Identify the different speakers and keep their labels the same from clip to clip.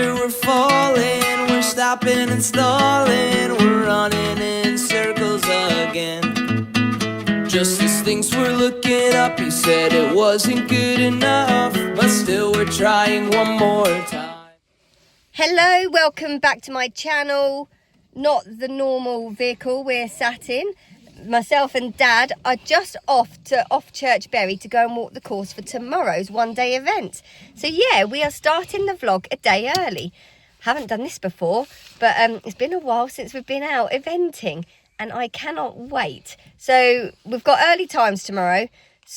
Speaker 1: faster we're falling, we're stopping and stalling, we're running in circles again. Just as things were looking up, he said it wasn't good enough, but still we're trying one more time.
Speaker 2: Hello, welcome back to my channel. Not the normal vehicle we're sat in. Myself and Dad are just off to Churchbury to go and walk the course for tomorrow's one-day event. So yeah, we are starting the vlog a day early. Haven't done this before, but it's been a while since we've been out eventing, and I cannot wait. So we've got early times tomorrow,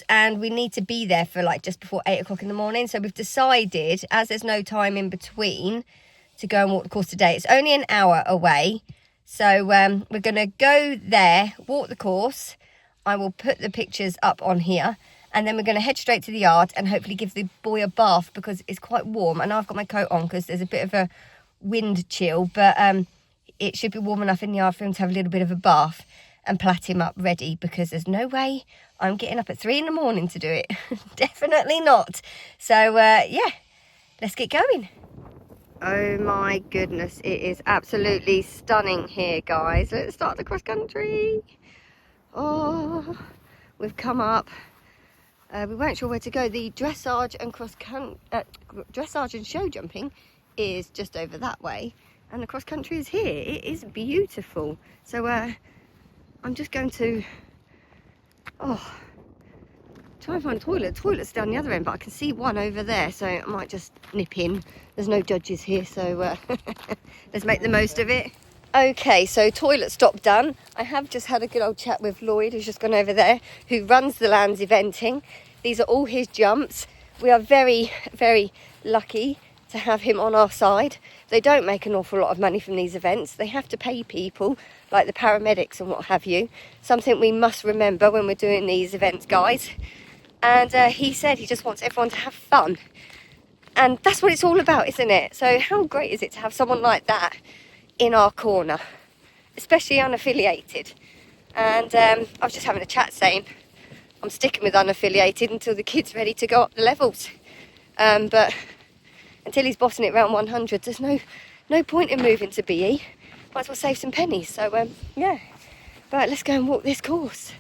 Speaker 2: and we need to be there for like just before 8 o'clock in the morning. So we've decided, as there's no time in between, to go and walk the course today. It's only an hour away. So we're going to go there, walk the course. I will put the pictures up on here. And then we're going to head straight to the yard and hopefully give the boy a bath because it's quite warm. And I've got my coat on because there's a bit of a wind chill. But it should be warm enough in the yard for him to have a little bit of a bath and plait him up ready, because there's no way I'm getting up at 3 in the morning to do it. Definitely not. So, yeah, let's get going. Oh my goodness, it is absolutely stunning here, guys. Let's start the cross country. Oh, we've come up. We weren't sure where to go. The dressage and dressage and show jumping is just over that way, and the cross country is here. It is beautiful. So I'm just going to try and find a toilet. The toilet's down the other end, but I can see one over there, so I might just nip in. There's no judges here, so let's make the most of it. Okay, so toilet stop done. I have just had a good old chat with Lloyd, who's just gone over there, who runs the Lands eventing. These are all his jumps. We are very, very lucky to have him on our side. They don't make an awful lot of money from these events. They have to pay people, like the paramedics and what have you. Something we must remember when we're doing these events, guys. And he said he just wants everyone to have fun. And that's what it's all about, isn't it? So how great is it to have someone like that in our corner, especially unaffiliated? And I was just having a chat saying I'm sticking with unaffiliated until the kid's ready to go up the levels. But until he's bossing it around 100, there's no point in moving to BE. Might as well save some pennies. So yeah, right, let's go and walk this course.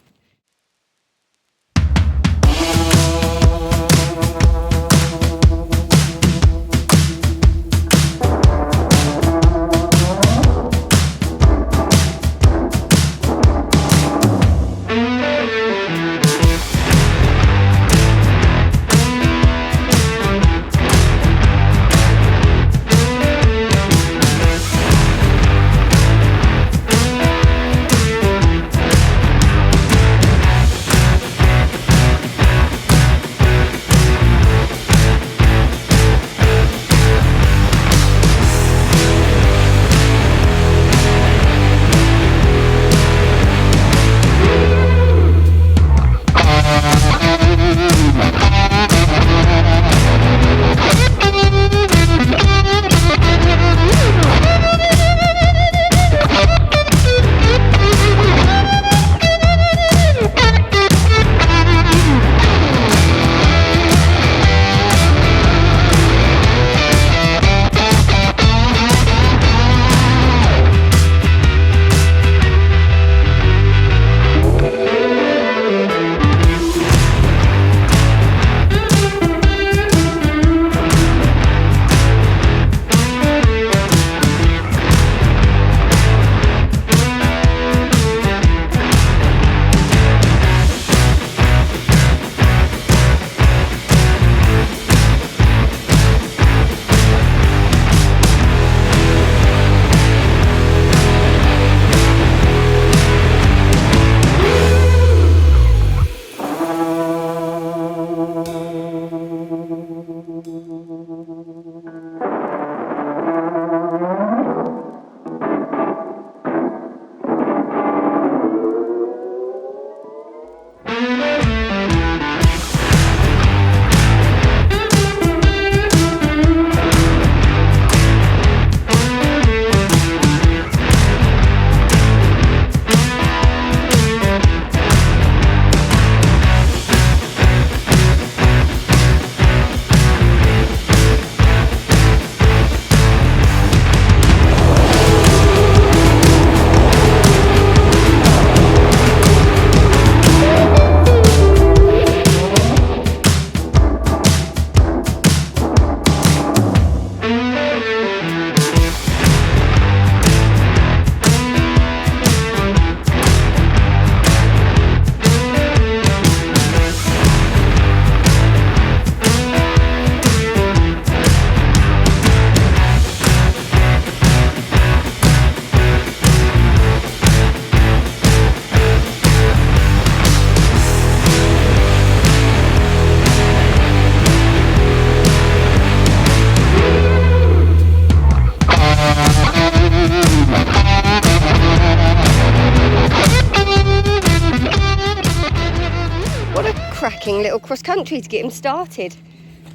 Speaker 2: working little cross country to get him started.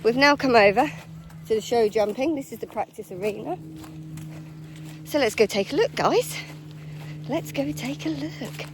Speaker 2: We've now come over to the show jumping. This is the practice arena. So let's go take a look, guys. Let's go take a look.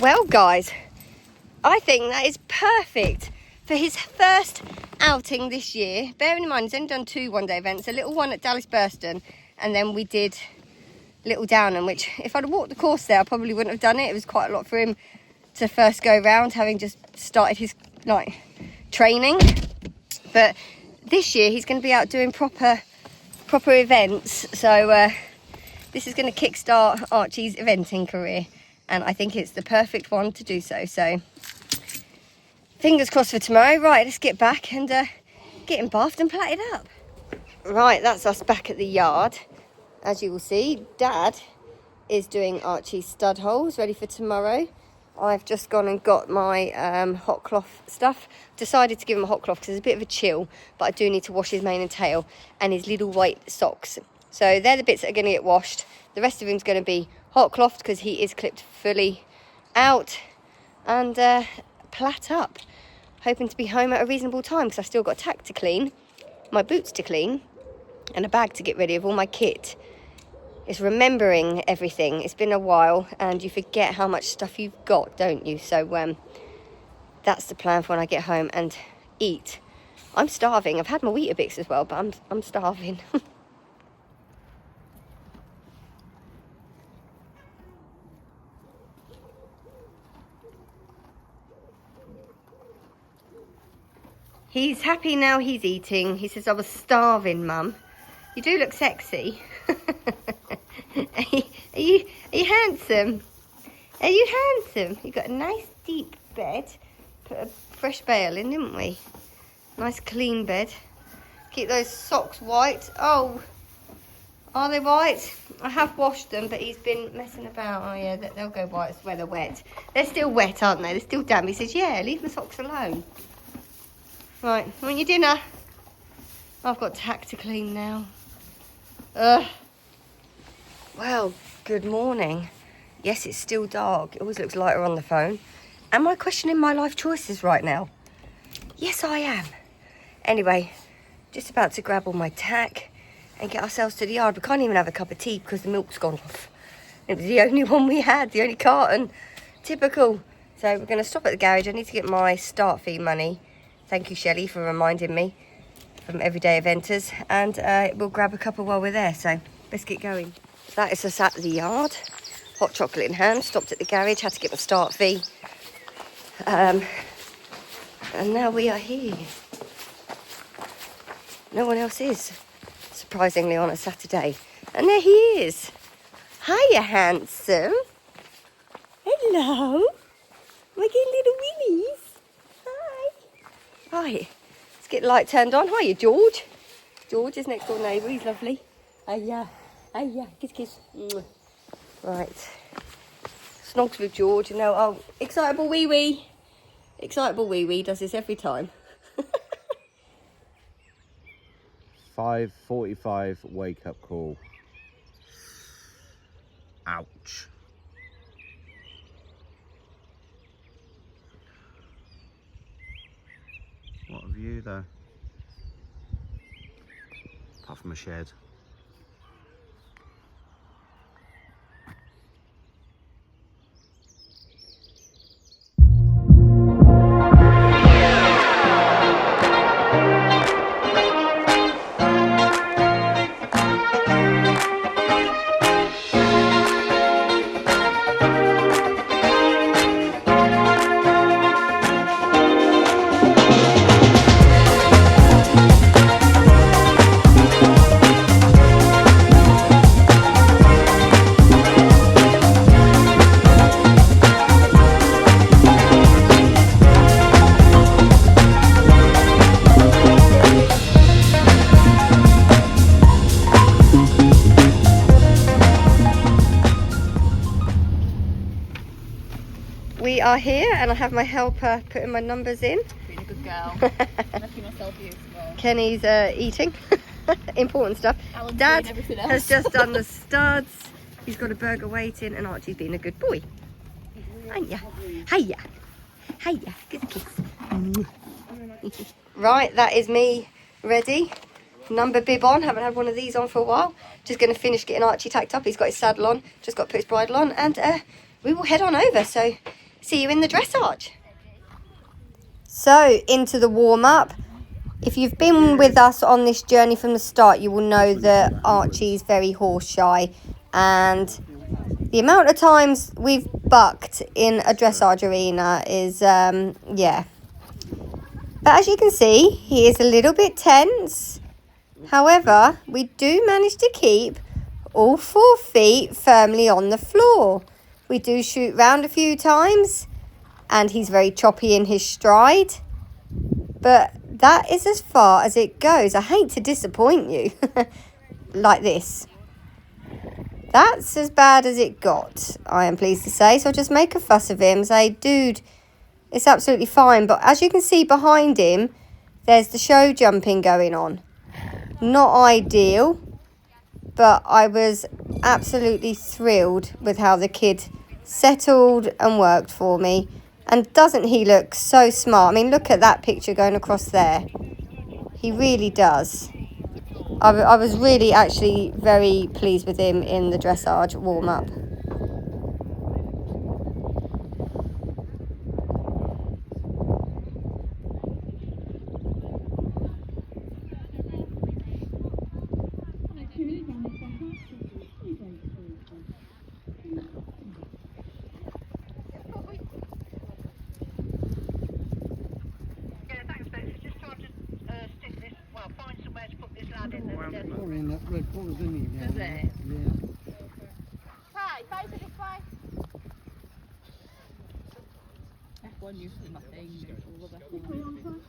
Speaker 2: Well, guys, I think that is perfect for his first outing this year. Bearing in mind, he's only done 2 one-day events, a little one at Dallas Burston, and then we did Little Downham, which if I'd walked the course there, I probably wouldn't have done it. It was quite a lot for him to first go round, having just started his training. But this year, he's going to be out doing proper events. So this is going to kickstart Archie's eventing career. And I think it's the perfect one to do so. So, fingers crossed for tomorrow. Right, let's get back and get him bathed and platted up. Right, that's us back at the yard. As you will see, Dad is doing Archie's stud holes, ready for tomorrow. I've just gone and got my hot cloth stuff. Decided to give him a hot cloth because there's a bit of a chill, but I do need to wash his mane and tail and his little white socks. So they're the bits that are going to get washed. The rest of him's going to be hot clothed because he is clipped fully out and plat up. Hoping to be home at a reasonable time because I've still got tack to clean, my boots to clean, and a bag to get ready of all my kit. It's remembering everything. It's been a while and you forget how much stuff you've got, don't you? So that's the plan for when I get home and eat. I'm starving. I've had my Weetabix as well, but I'm starving. He's happy now he's eating. He says, I was starving, Mum. You do look sexy. Are you handsome? Are you handsome? You've got a nice deep bed. Put a fresh bale in, didn't we? Nice clean bed. Keep those socks white. Oh, are they white? I have washed them, but he's been messing about. Oh yeah, they'll go white when they're wet. They're still wet, aren't they? They're still damp. He says, yeah, leave my socks alone. Right, want your dinner? I've got tack to clean now. Well, good morning. Yes, it's still dark. It always looks lighter on the phone. Am I questioning my life choices right now? Yes, I am. Anyway, just about to grab all my tack and get ourselves to the yard. We can't even have a cup of tea because the milk's gone off. It was the only one we had, the only carton. Typical. So we're going to stop at the garage. I need to get my start fee money. Thank you, Shelley, for reminding me from Everyday Eventers. And we'll grab a couple while we're there. So let's get going. That is us at the yard. Hot chocolate in hand. Stopped at the garage. Had to get my start fee. And now we are here. No one else is, surprisingly, on a Saturday. And there he is. Hiya, handsome. Hello. Making little willies. Hi. Right, let's get the light turned on. Hiya, George. George is next door neighbour. He's lovely. Hiya. Hiya. Kiss, kiss. Right. Snogs with George. You know, oh, excitable wee wee. Excitable wee wee does this every time.
Speaker 3: 5:45 wake up call. Ouch. What a view though. Apart from a shed.
Speaker 2: are here and I have my helper putting my numbers in.
Speaker 4: Being a good girl. Making myself useful.
Speaker 2: Kenny's eating. Important stuff.
Speaker 4: Alan's
Speaker 2: Dad
Speaker 4: doing everything else.
Speaker 2: has just done the studs. He's got a burger waiting and Archie's being a good boy. Hiya. Hiya. Hiya. Good kiss. Right, that is me ready. Number bib on. Haven't had one of these on for a while. Just going to finish getting Archie tacked up. He's got his saddle on. Just got to put his bridle on. And we will head on over. So, see you in the dressage. So, into the warm-up. If you've been with us on this journey from the start, you will know that Archie's very horse shy. And the amount of times we've bucked in a dressage arena is, yeah. But as you can see, he is a little bit tense. However, we do manage to keep all 4 feet firmly on the floor. We do shoot round a few times and he's very choppy in his stride. But that is as far as it goes. I hate to disappoint you like this. That's as bad as it got, I am pleased to say. So I'll just make a fuss of him, say, dude, it's absolutely fine. But as you can see behind him, there's the show jumping going on. Not ideal, but I was absolutely thrilled with how the kid settled and worked for me. And doesn't he look so smart? I mean, look at that picture going across there. He really does. I was really actually very pleased with him in the dressage warm-up.
Speaker 5: In that red colour, didn't he?
Speaker 4: Is it?
Speaker 5: Yeah.
Speaker 4: Hi, bye to this way. F1 used to be my thing. I love F1.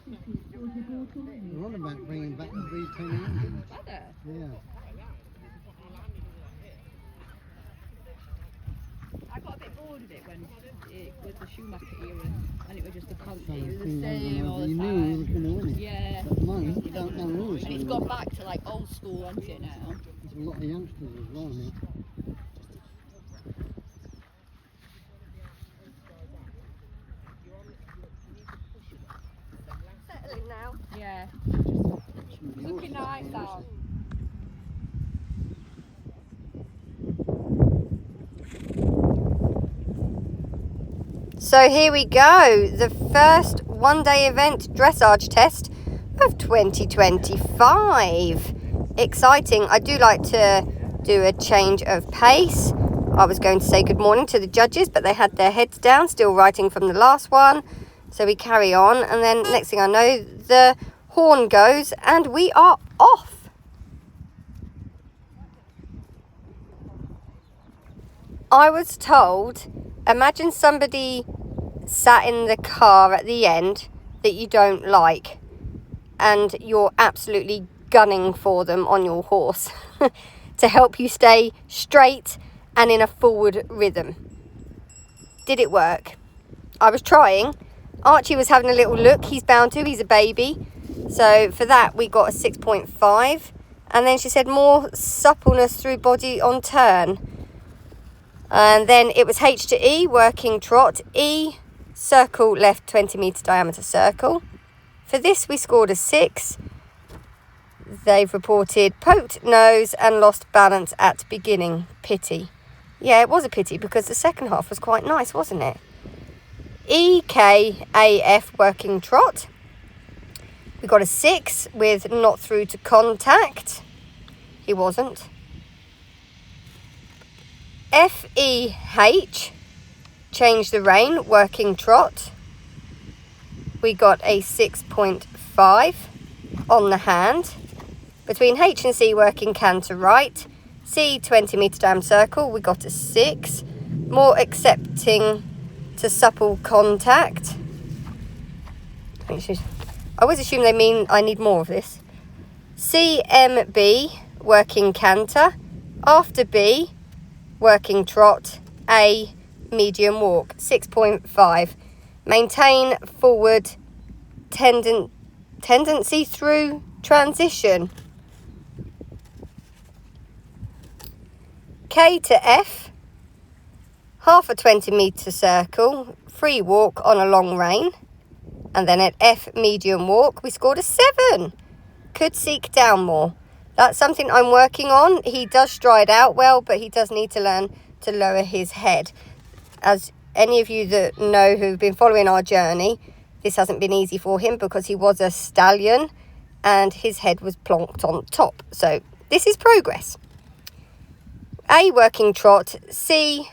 Speaker 5: They're on about bringing back the V10 engine.
Speaker 4: Are there?
Speaker 5: Yeah.
Speaker 4: I got a bit bored of it when it was the Schumacher era and it was just the constant. It was the
Speaker 5: Thing
Speaker 4: same all the
Speaker 5: you knew he was
Speaker 4: time.
Speaker 5: going to win it.
Speaker 4: Yeah.
Speaker 5: But at the moment, you don't know who is
Speaker 4: And it's gone back to like old school, hasn't it now?
Speaker 5: There's a lot of youngsters as well now.
Speaker 2: Settling now.
Speaker 4: Yeah. Looking nice out.
Speaker 2: So here we go, the first one-day event dressage test of 2025. Exciting. I do like to do a change of pace. I was going to say good morning to the judges, but they had their heads down, still writing from the last one. So we carry on, and then next thing I know, the horn goes and we are off. I was told, imagine somebody sat in the car at the end that you don't like and you're absolutely gunning for them on your horse to help you stay straight and in a forward rhythm. Did it work? I was trying. Archie was having a little look. He's bound to. He's a baby. So for that we got a 6.5. And then she said more suppleness through body on turn. And then it was H to E, working trot. E, circle left 20 metre diameter circle. For this we scored a 6. They've reported poked nose and lost balance at beginning. Pity. Yeah, it was a pity because the second half was quite nice, wasn't it? E, K, A, F, working trot. We got a 6 with not through to contact. He wasn't. F, E, H, change the rein, working trot. We got a 6.5 on the hand. Between H and C, working canter right. C, 20 metre down circle, we got a 6. More accepting to supple contact. I always assume they mean I need more of this. C, M, B, working canter. After B, working trot. A, medium walk, 6.5. Maintain forward tendency through transition. K to F, half a 20-metre circle, free walk on a long rein. And then at F, medium walk, we scored a 7. Could seek down more. That's something I'm working on. He does stride out well, but he does need to learn to lower his head. As any of you that know who've been following our journey, this hasn't been easy for him because he was a stallion and his head was plonked on top. So this is progress. A, working trot. C,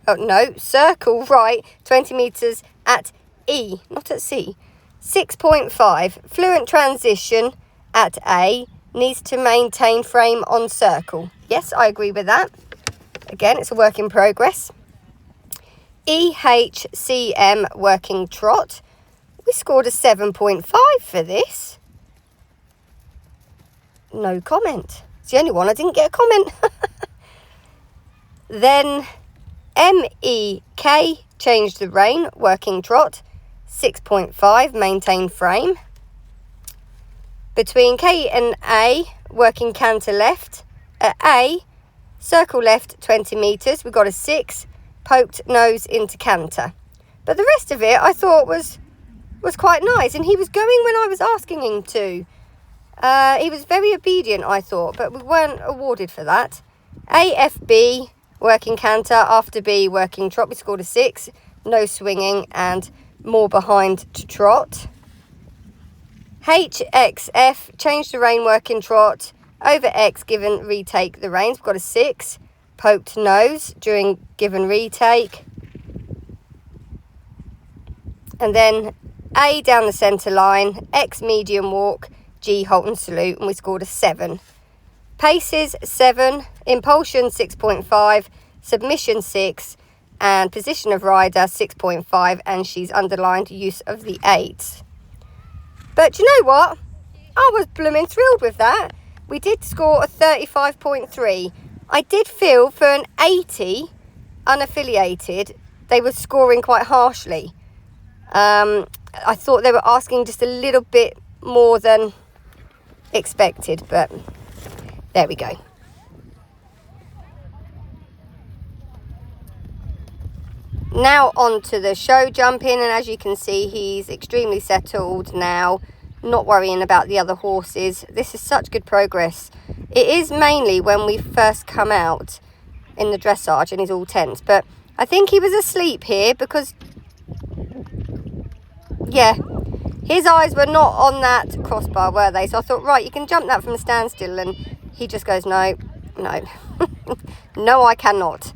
Speaker 2: oh no, circle right, 20 metres at E, not at C. 6.5, fluent transition at A, needs to maintain frame on circle. Yes, I agree with that. Again, it's a work in progress. EHCM, working trot. We scored a 7.5 for this. No comment. It's the only one I didn't get a comment. Then MEK, change the rein, working trot, 6.5, maintain frame. Between K and A, working canter left. At A, circle left 20 metres, we got a 6, poked nose into canter. But the rest of it I thought was quite nice, and he was going when I was asking him to. He was very obedient, I thought, but we weren't awarded for that. AFB, working canter, after B, working trot, we scored a 6, no swinging and more behind to trot. HXF, change the rein, working trot, over X, given retake the reins, we've got a 6, poked nose during given retake. And then A down the centre line, X medium walk, G halt and salute, and we scored a 7. Paces 7, impulsion 6.5, submission 6, and position of rider 6.5, and she's underlined use of the 8. But you know what? I was blooming thrilled with that. We did score a 35.3. I did feel for an 80 unaffiliated, they were scoring quite harshly. I thought they were asking just a little bit more than expected, but there we go. Now on to the show jumping, and as you can see, he's extremely settled now, not worrying about the other horses. This is such good progress. It is mainly when we first come out in the dressage and he's all tense, but I think he was asleep here because, yeah, his eyes were not on that crossbar, were they? So I thought, right, you can jump that from a standstill, and he just goes, no, no, I cannot.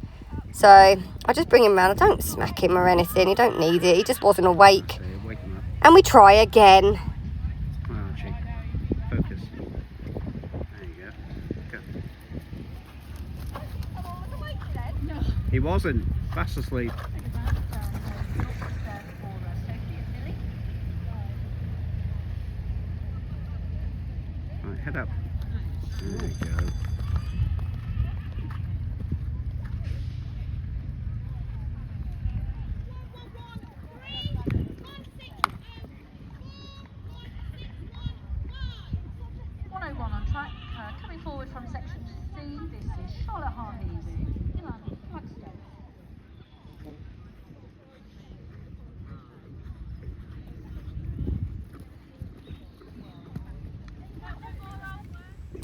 Speaker 2: So I just bring him around. I don't smack him or anything. He don't need it. He just wasn't awake.
Speaker 3: Wake him up.
Speaker 2: And we try again.
Speaker 3: Archie, focus. There you go.
Speaker 4: No.
Speaker 3: He wasn't. Fast asleep. Right, head up. There you go.
Speaker 4: On track, coming forward from section C, this is Charlotte Harney's Ilan Flagstone.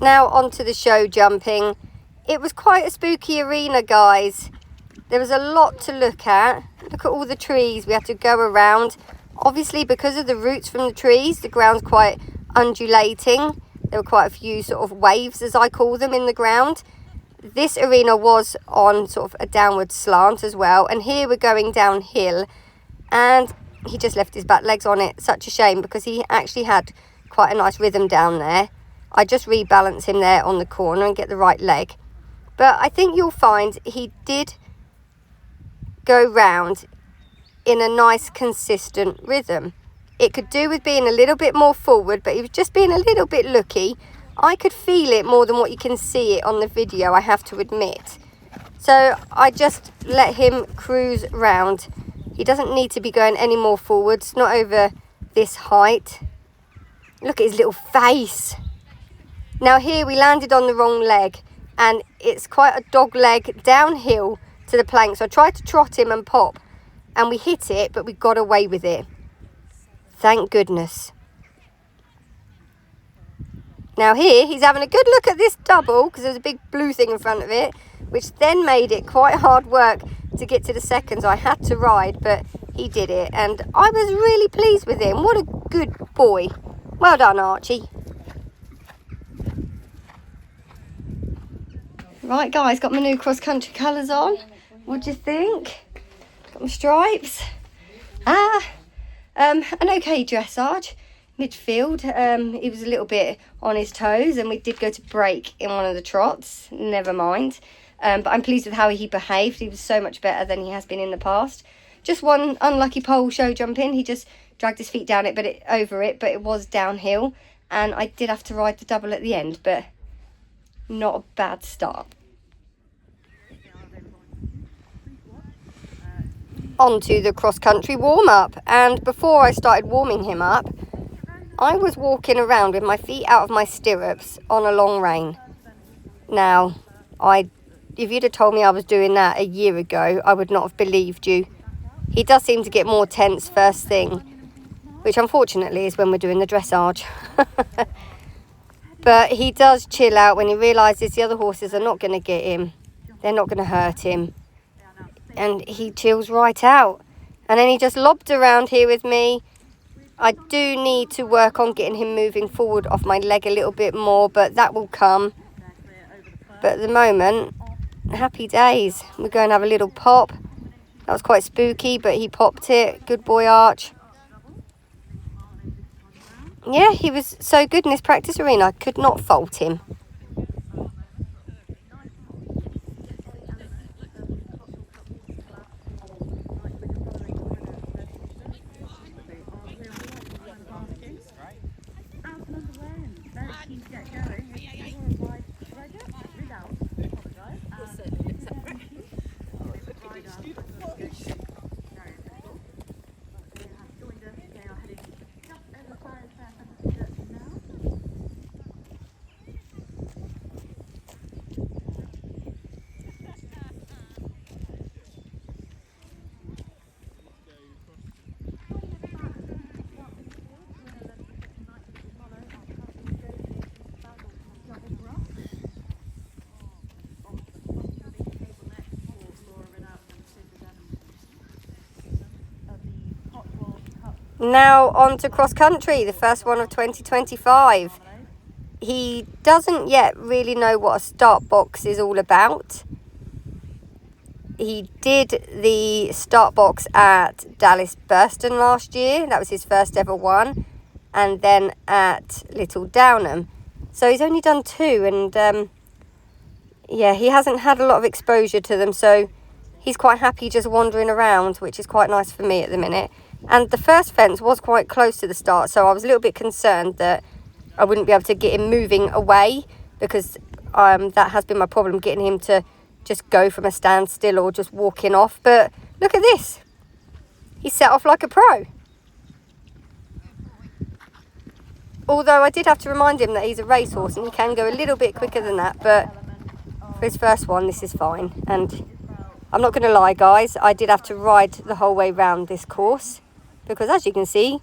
Speaker 2: Now on to the show jumping. It was quite a spooky arena, guys. There was a lot to look at. Look at all the trees we had to go around. Obviously, because of the roots from the trees, the ground's quite undulating. There were quite a few sort of waves, as I call them, in the ground. This arena was on sort of a downward slant as well. And here we're going downhill. And he just left his back legs on it. Such a shame, because he actually had quite a nice rhythm down there. I just rebalance him there on the corner and get the right leg. But I think you'll find he did go round in a nice, consistent rhythm. It could do with being a little bit more forward, but he was just being a little bit looky. I could feel it more than what you can see it on the video, I have to admit. So I just let him cruise round. He doesn't need to be going any more forwards, not over this height. Look at his little face. Now here we landed on the wrong leg, and it's quite a dog leg downhill to the plank. So I tried to trot him and pop, and we hit it, but we got away with it. Thank goodness. Now here he's having a good look at this double, because there's a big blue thing in front of it, which then made it quite hard work to get to the seconds. I had to ride, but he did it, and I was really pleased with him. What a good boy. Well done, Archie. Right, guys, got my new cross-country colours on. What do you think? Got my stripes. An okay dressage. Midfield, he was a little bit on his toes, and we did go to break in one of the trots. Never mind. But I'm pleased with how he behaved. He was so much better than he has been in the past. Just one unlucky pole show jumping. He just dragged his feet down it, but it was downhill, and I did have to ride the double at the end, but not a bad start. On to the cross-country warm-up, and before I started warming him up, I was walking around with my feet out of my stirrups on a long rein. Now, if you'd have told me I was doing that a year ago, I would not have believed you. He does seem to get more tense first thing, which unfortunately is when we're doing the dressage. But he does chill out when he realises the other horses are not going to get him. They're not going to hurt him. And he chills right out. And then he just lobbed around here with me. I do need to work on getting him moving forward off my leg a little bit more, but that will come. But at the moment, happy days. We're going to have a little pop. That was quite spooky, but he popped it. Good boy, Arch. Yeah, he was so good in his practice arena. I could not fault him. Now on to cross country, the first one of 2025. He doesn't yet really know what a start box is all about. He did the start box at Dallas Burston last year. That was his first ever one. And then at Little Downham. So he's only done two, and yeah, he hasn't had a lot of exposure to them. So he's quite happy just wandering around, which is quite nice for me at the minute. And the first fence was quite close to the start, so I was a little bit concerned that I wouldn't be able to get him moving away, because that has been my problem, getting him to just go from a standstill or just walking off. But look at this. He set off like a pro. Although I did have to remind him that he's a racehorse and he can go a little bit quicker than that, but for his first one, this is fine. And I'm not going to lie, guys, I did have to ride the whole way round this course, because as you can see,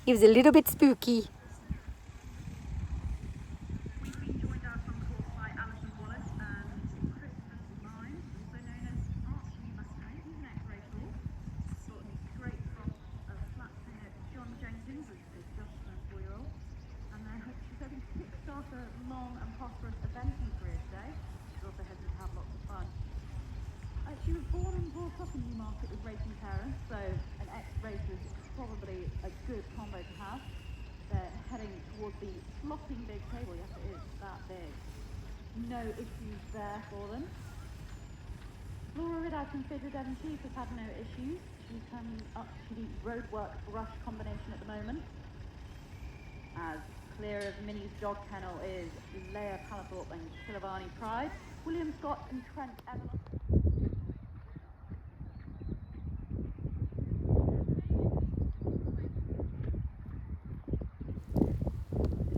Speaker 2: he was a little bit spooky.
Speaker 4: She was born and brought up in Newmarket with racing parents, so an ex-racer is probably a good combo to have. They're heading towards the flopping big table. Yes, it is that big. No issues there for them. Laura Ridout and Fidra Devon Chief has had no issues. She's coming up to the roadwork brush combination at the moment. As clear of Minnie's dog kennel is Leia Palathorpe and Kilovani Pride. William Scott and Trent Evans.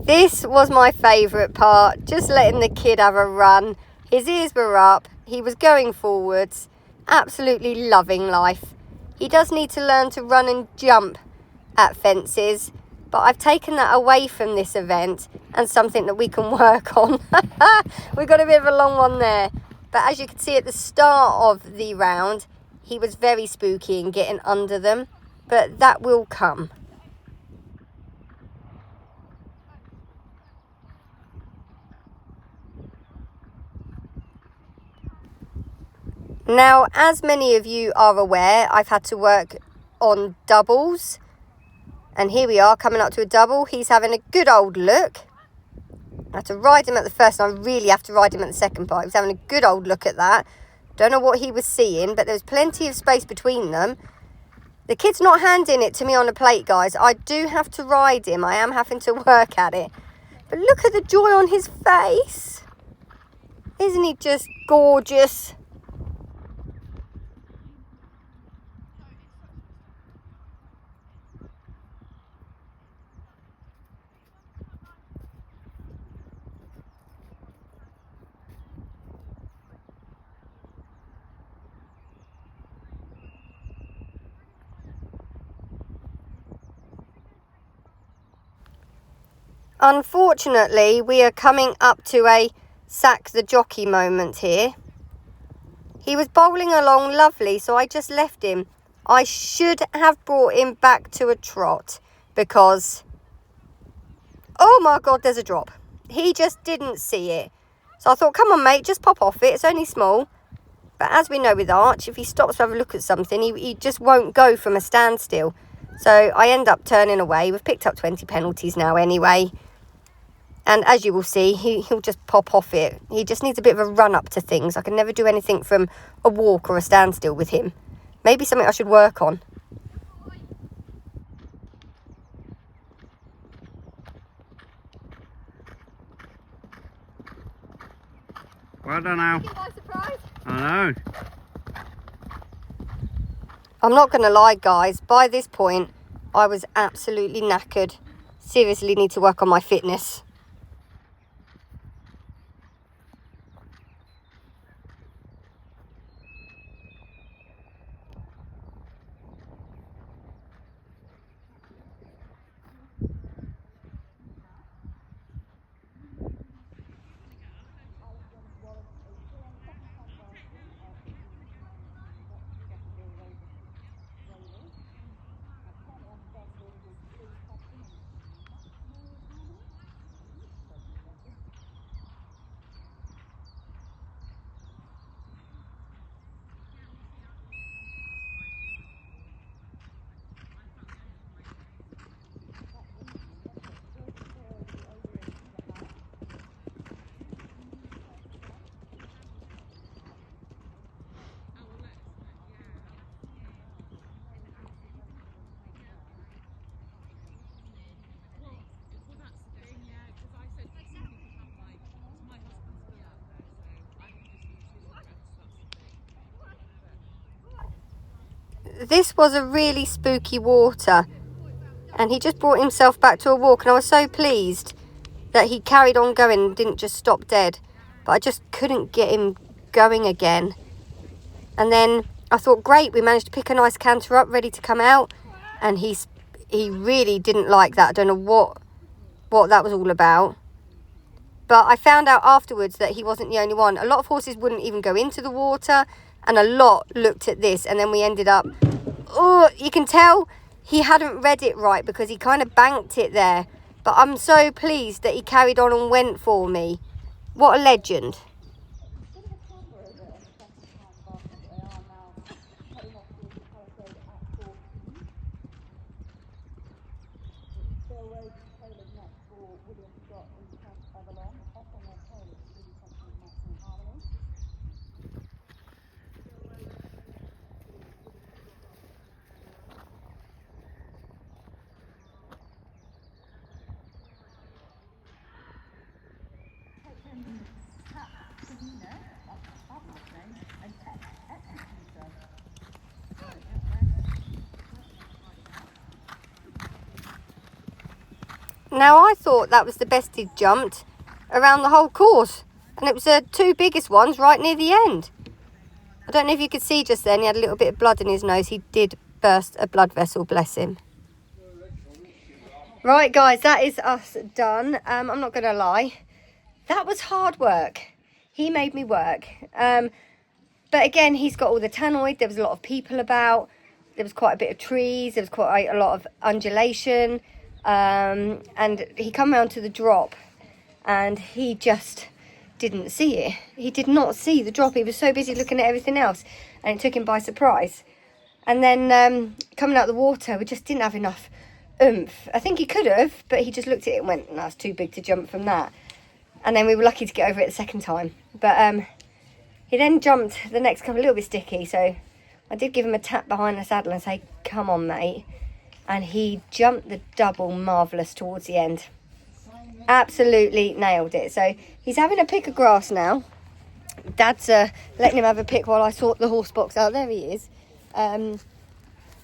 Speaker 2: This was my favourite part, just letting the kid have a run. His ears were up, he was going forwards, absolutely loving life. He does need to learn to run and jump at fences, but I've taken that away from this event and something that we can work on. We got a bit of a long one there, but as you can see at the start of the round, he was very spooky and getting under them, but that will come. Now, as many of you are aware, I've had to work on doubles. And here we are, coming up to a double. He's having a good old look. I had to ride him at the first, and I really have to ride him at the second part. He was having a good old look at that. Don't know what he was seeing, but there was plenty of space between them. The kid's not handing it to me on a plate, guys. I do have to ride him. I am having to work at it. But look at the joy on his face. Isn't he just gorgeous? Unfortunately, we are coming up to a sack the jockey moment here. He was bowling along lovely, so I just left him. I should have brought him back to a trot because, oh my God, there's a drop. He just didn't see it. So I thought, come on, mate, just pop off it. It's only small. But as we know with Arch, if he stops to have a look at something, he just won't go from a standstill. So I end up turning away. We've picked up 20 penalties now anyway. And as you will see, he'll just pop off it. He just needs a bit of a run up to things. I can never do anything from a walk or a standstill with him. Maybe something I should work on.
Speaker 3: Well done, Al. I know.
Speaker 2: I'm not going to lie, guys. By this point, I was absolutely knackered. Seriously need to work on my fitness. This was a really spooky water, and he just brought himself back to a walk, and I was so pleased that he carried on going and didn't just stop dead. But I just couldn't get him going again. And then I thought, great, we managed to pick a nice canter up ready to come out, and he really didn't like that. I don't know what that was all about. But I found out afterwards that he wasn't the only one. A lot of horses wouldn't even go into the water, and a lot looked at this, and then we ended up, oh, you can tell he hadn't read it right because he kind of banked it there. But I'm so pleased that he carried on and went for me. What a legend. Now, I thought that was the best he'd jumped around the whole course. And it was the 2 biggest ones right near the end. I don't know if you could see just then, he had a little bit of blood in his nose. He did burst a blood vessel, bless him. Right, guys, that is us done. I'm not going to lie. That was hard work. He made me work. But again, he's got all the tannoid. There was a lot of people about. There was quite a bit of trees. There was quite a lot of undulation. And he come round to the drop and he just didn't see it. He did not see the drop. He was so busy looking at everything else and it took him by surprise. And then coming out of the water, we just didn't have enough oomph. I think he could have, but he just looked at it and went, no, it's too big to jump from that. And then we were lucky to get over it the second time. But he then jumped the next couple a little bit sticky, so I did give him a tap behind the saddle and say, come on, mate. And he jumped the double marvellous towards the end. Absolutely nailed it. So he's having a pick of grass now. Dad's letting him have a pick while I sort the horse box out. There he is.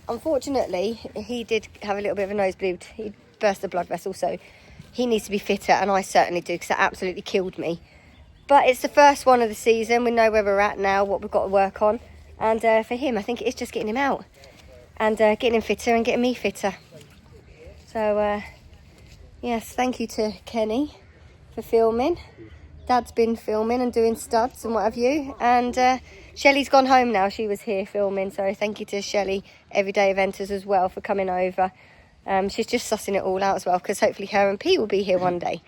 Speaker 2: Unfortunately, he did have a little bit of a nosebleed. He burst the blood vessel, so he needs to be fitter, and I certainly do, because that absolutely killed me. But it's the first one of the season. We know where we're at now, what we've got to work on. And for him, I think it's just getting him out and getting him fitter and getting me fitter. So, yes, thank you to Kenny for filming. Dad's been filming and doing studs and what have you. And Shelley's gone home now. She was here filming. So thank you to Shelley, Everyday Eventers as well, for coming over. She's just sussing it all out as well, because hopefully her and P will be here one day.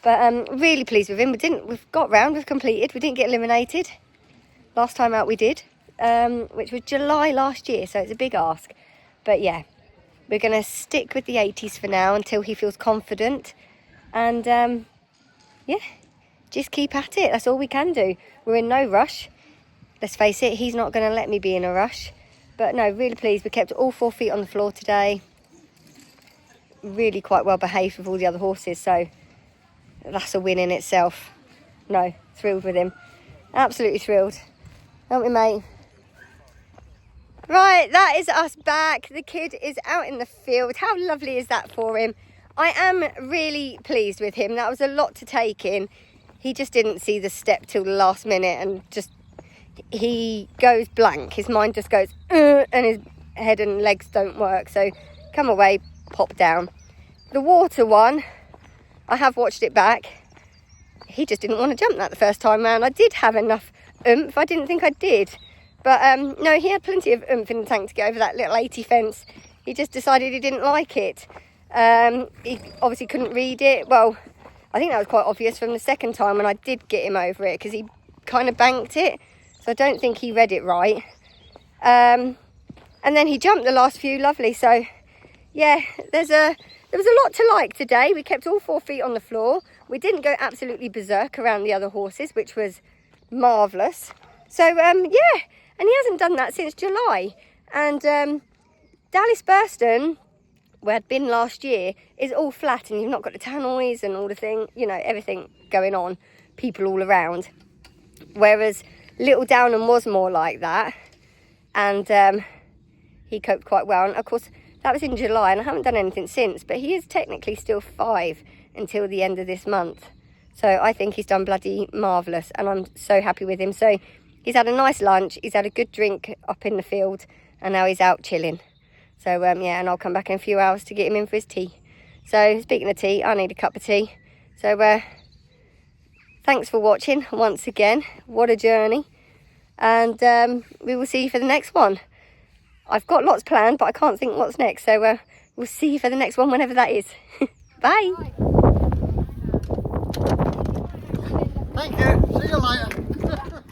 Speaker 2: But really pleased with him. We've got round, we've completed. We didn't get eliminated. Last time out we did, which was July last year. So it's a big ask. But yeah, we're going to stick with the 80s for now until he feels confident. And yeah, just keep at it. That's all we can do. We're in no rush. Let's face it, he's not going to let me be in a rush. But no, really pleased. We kept all 4 feet on the floor today. Really quite well behaved with all the other horses. So that's a win in itself. No, thrilled with him. Absolutely thrilled. Aren't we, mate? Right, that is us back. The kid is out in the field. How lovely is that for him? I am really pleased with him. That was a lot to take in. He just didn't see the step till the last minute and just, he goes blank. His mind just goes, and his head and legs don't work. So come away, pop down. The water one, I have watched it back. He just didn't want to jump that the first time round. I did have enough oomph. I didn't think I did. But no, he had plenty of oomph in the tank to get over that little 80 fence. He just decided he didn't like it. He obviously couldn't read it. Well, I think that was quite obvious from the second time when I did get him over it, because he kind of banked it. So I don't think he read it right. And then he jumped the last few, lovely. So yeah, there was a lot to like today. We kept all 4 feet on the floor. We didn't go absolutely berserk around the other horses, which was marvellous. So yeah, and he hasn't done that since July. And Dallas Burston, where I'd been last year, is all flat, and you've not got the tannoys and all the thing, you know, everything going on, people all around. Whereas Little Downham was more like that, and he coped quite well. And of course, that was in July, and I haven't done anything since, but he is technically still 5 until the end of this month. So I think he's done bloody marvellous, and I'm so happy with him. So he's had a nice lunch, he's had a good drink up in the field, and now he's out chilling. So yeah, and I'll come back in a few hours to get him in for his tea. So speaking of tea, I need a cup of tea. So thanks for watching once again. What a journey. And we will see you for the next one. I've got lots planned, but I can't think what's next. So we'll see you for the next one, whenever that is. Bye.
Speaker 5: Thank you. See you later.